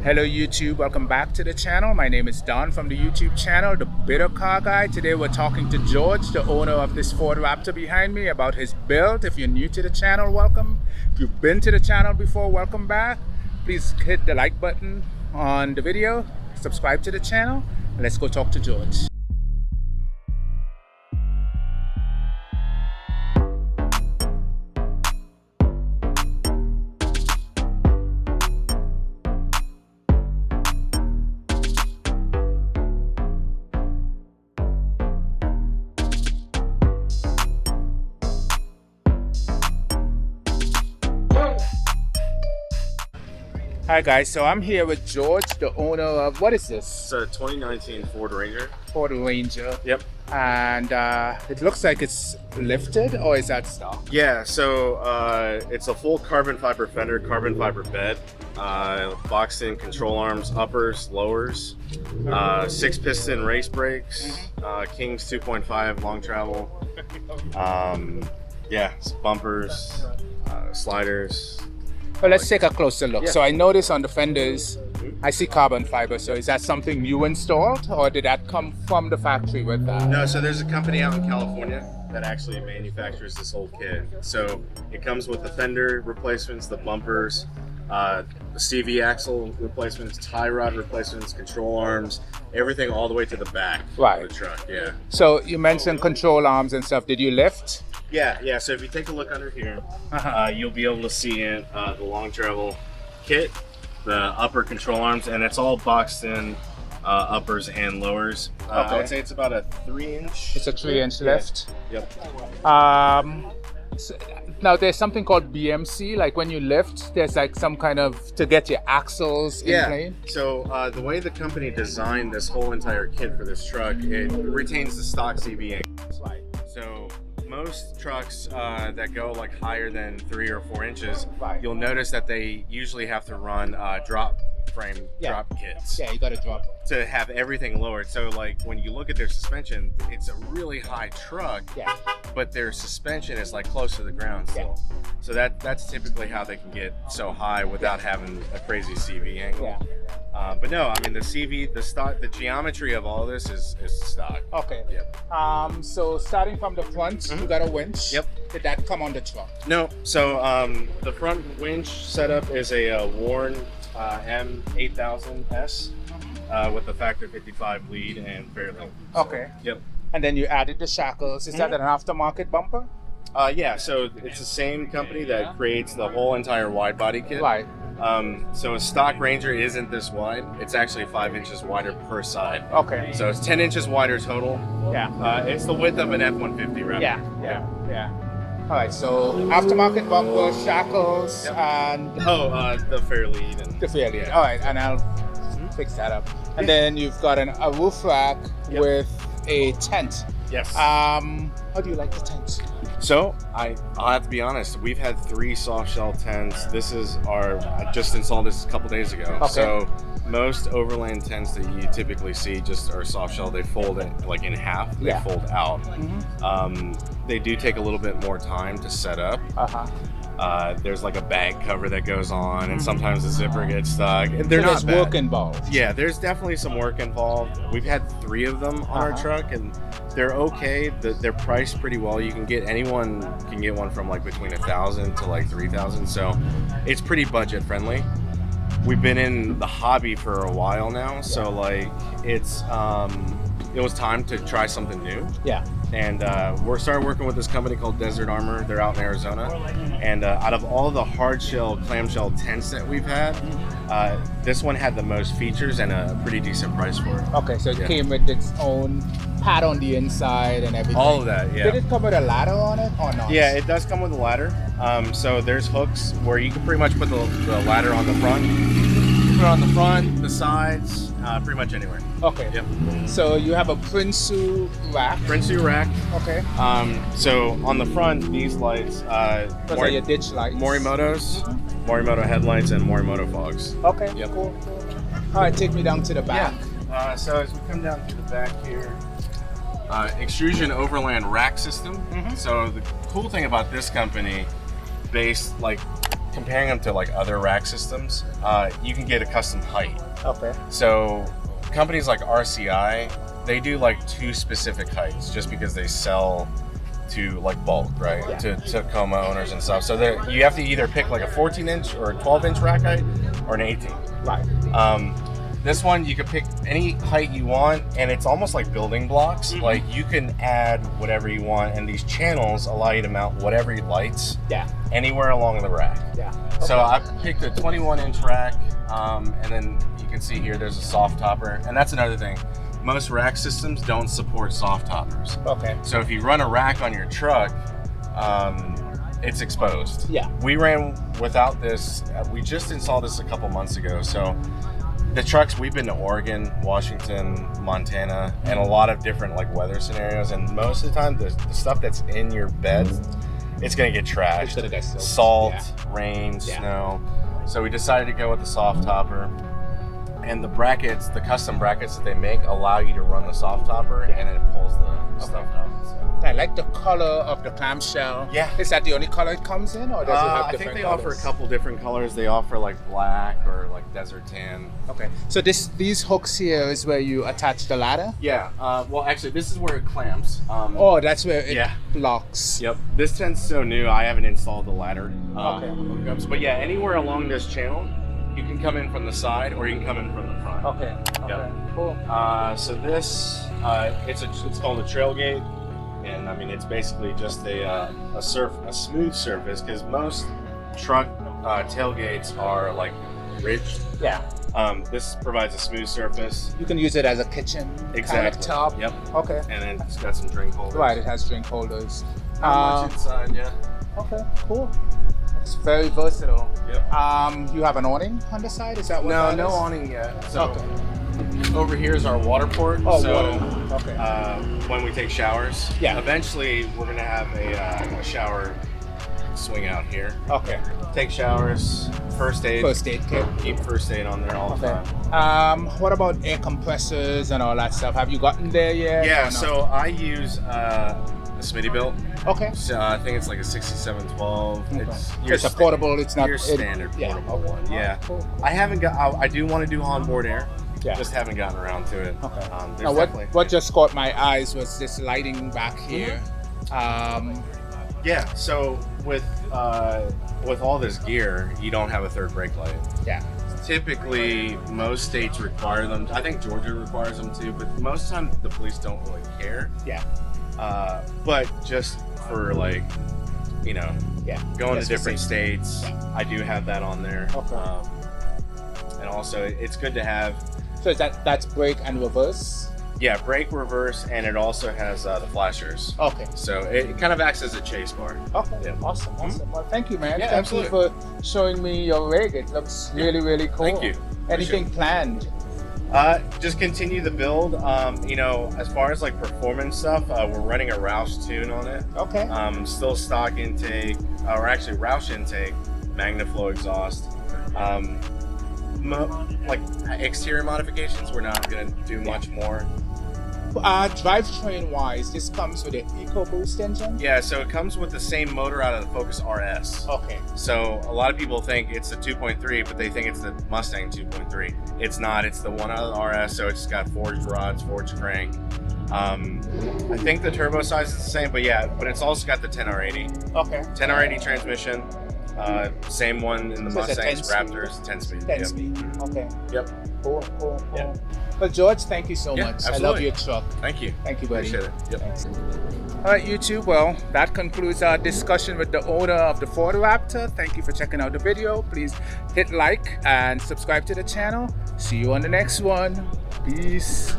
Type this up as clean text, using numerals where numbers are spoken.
Hello YouTube, welcome back to the channel. My name is Don from the YouTube channel, The Bitter Car Guy. Today we're talking to George, the owner of this Ford Raptor behind me, about his build. If you're new to the channel, welcome. If you've been to the channel before, welcome back. Please hit the like button on the video, subscribe to the channel, and let's go talk to George. Hi guys, so I'm here with George, the owner of, what is this? It's a 2019 Ford Ranger. Ford Ranger. Yep. And it looks like it's lifted, or is that stock? Yeah, so it's a full carbon fiber fender, carbon fiber bed, boxed in control arms, uppers, lowers, 6-piston race brakes, King's 2.5 long travel, yeah, bumpers, sliders. Well, let's take a closer look. Yeah. So I notice on the fenders, I see carbon fiber. So is that something you installed, or did that come from the factory with that? No, so there's a company out in California that actually manufactures this whole kit. So it comes with the fender replacements, the bumpers, the CV axle replacements, tie rod replacements, control arms, everything all the way to the back Right. of the truck. Yeah. So you mentioned control arms and stuff. Did you lift? Yeah. So if you take a look under here, you'll be able to see it, the long travel kit, the upper control arms, and it's all boxed in uppers and lowers. I would say it's about a 3-inch. It's a 3-inch lift. Yep. So, now there's something called BMC, like when you lift, there's like some kind of, to get your axles in plane. So the way the company designed this whole entire kit for this truck, it retains the stock CV angles. So most trucks that go like higher than 3 or 4 inches, you'll notice that they usually have to run drop frame drop kits. Yeah, you got to drop to have everything lowered. So like when you look at their suspension, it's a really high truck, but their suspension is like close to the ground still. So that's typically how they can get so high without having a crazy CV angle. But no, I mean the CV, the geometry of all this is stock. Okay. Yep. So starting from the front, you got a winch. Yep. Did that come on the truck? No. So the front winch setup is a Warren M8000S with a factor 55 lead and fairly. Okay. Yep. And then you added the shackles. Is that an aftermarket bumper? Yeah, so it's the same company that creates the whole entire wide body kit. Right. So a stock Ranger isn't this wide. It's actually 5 inches wider per side. Okay. So it's 10 inches wider total. Yeah. It's the width of an F-150 rather. Yeah. All right, so aftermarket bumper, shackles, and the fair lead. And the fair lead. All right, and I'll fix that up. And then you've got a roof rack with a tent. Yes. How do you like the tent? So I'll have to be honest. We've had 3 soft shell tents. This is I just installed this a couple days ago. Okay. So most overland tents that you typically see just are soft shell. They fold it like in half. They fold out. They do take a little bit more time to set up. There's like a bag cover that goes on, and sometimes the zipper gets stuck. There's work involved. Yeah, there's definitely some work involved. We've had 3 of them on our truck, and they're okay. They're priced pretty well. Anyone can get one from like between $1,000 to like $3,000, so it's pretty budget friendly. We've been in the hobby for a while now, so like it was time to try something new. Yeah. And we started working with this company called Desert Armor. They're out in Arizona. And out of all the hard shell, clamshell tents that we've had, this one had the most features and a pretty decent price for it. Okay, so it came with its own pad on the inside and everything. All of that, yeah. Did it come with a ladder on it or not? Yeah, it does come with a ladder. So there's hooks where you can pretty much put the ladder on the front. Put it on the front, the sides, pretty much anywhere. Okay. Yep. So you have a Prinsu rack. Prinsu rack. Okay. So on the front, these lights, those are your ditch lights. Morimoto's, Morimoto headlights, and Morimoto fogs. Okay. Yep. Cool. All right, take me down to the back. Yeah. So as we come down to the back here, extrusion overland rack system. So the cool thing about this company, based like comparing them to like other rack systems, you can get a custom height. Okay. So companies like RCI, they do like 2 specific heights just because they sell to like bulk, right? Yeah. To Tacoma owners and stuff. So you have to either pick like a 14-inch or a 12-inch rack height or an 18. Right. This one you can pick any height you want, and it's almost like building blocks. Mm-hmm. Like you can add whatever you want, and these channels allow you to mount whatever lights anywhere along the rack. Yeah. Okay. So I picked a 21-inch rack, and then you can see here there's a soft topper, and that's another thing. Most rack systems don't support soft toppers. Okay. So if you run a rack on your truck, it's exposed. Yeah. We ran without this. We just installed this a couple months ago. So the trucks, we've been to Oregon, Washington, Montana, and a lot of different like weather scenarios. And most of the time, the stuff that's in your bed, it's gonna get trashed. It's gonna get Salt, rain, snow. So we decided to go with the soft topper. And the brackets, the custom brackets that they make, allow you to run the soft topper, and then it pulls the stuff out. I like the color of the clamshell. Yeah. Is that the only color it comes in, or does it have different I think they colors? offer a couple different colors. They offer like black or like desert tan. Okay. So these hooks here is where you attach the ladder? Yeah. Well, actually, this is where it clamps. Oh, that's where it locks. Yep. This tent's so new, I haven't installed the ladder Okay. hookups. But yeah, anywhere along this channel, you can come in from the side or you can come in from the front. Okay. Yep. Cool. So this, it's called a trail gate, and I mean it's basically just a smooth surface, because most truck tailgates are like ridged. Yeah. This provides a smooth surface. You can use it as a kitchen kind of top. Yep. Okay. And then it's got some drink holders. Right. It has drink holders. Not much inside, yeah. Okay. Cool. It's very versatile. Yep. You have an awning on the side? Is that what No, that no is? awning yet. So Okay. over here is our water port. Oh, so, water. Okay. When we take showers, Yeah. eventually we're gonna have a shower swing out here. Okay. Take showers, first aid. First aid kit. Keep first aid on there all the Okay. time. What about air compressors and all that stuff? Have you gotten there yet? Yeah. or no? So I use a Smitty built. Okay. So I think it's like a 6712. Okay. It's So it's a portable. It's not your standard portable okay. one. Yeah. Cool. I haven't got. I do want to do onboard air. Yeah. Just haven't gotten around to it. Okay. There's Now, definitely- what just caught my eyes was this lighting back here. Yeah. So with all this gear, you don't have a third brake light. Yeah. Typically, most states require them. I think Georgia requires them too, but most of the time the police don't really care. Yeah. But just for like, you know, going Just to for different safety. states, I do have that on there. Okay. And also, it's good to have. So is that's brake and reverse? Yeah, brake, reverse, and it also has the flashers. Okay. So it kind of acts as a chase bar. Okay. Yeah. Awesome. Well, thank you, man. Yeah, thank absolutely. you for showing me your rig. It looks really, really cool. Thank you. Anything planned? Just continue the build. You know, as far as like performance stuff, we're running a Roush tune on it. Okay. Still stock intake, or actually Roush intake, MagnaFlow exhaust. Like exterior modifications, we're not gonna do much more. Drivetrain wise, this comes with an EcoBoost engine? Yeah, so it comes with the same motor out of the Focus RS. Okay. So a lot of people think it's the 2.3, but they think it's the Mustang 2.3. It's not. It's the one out of the RS, so it's got forged rods, forged crank. I think the turbo size is the same, but it's also got the 10R80. Okay. 10R80 transmission. Same one in the So it's a Mustangs, 10-speed. Raptors, 10-speed. 10 Yep. speed. Okay. Yep. Cool. Yeah. Well, George, thank you so Yeah, much. absolutely. I love your truck. Thank you. Thank you, buddy. Appreciate it. Yep. Thanks. All right, YouTube. Well, that concludes our discussion with the owner of the Ford Raptor. Thank you for checking out the video. Please hit like and subscribe to the channel. See you on the next one. Peace.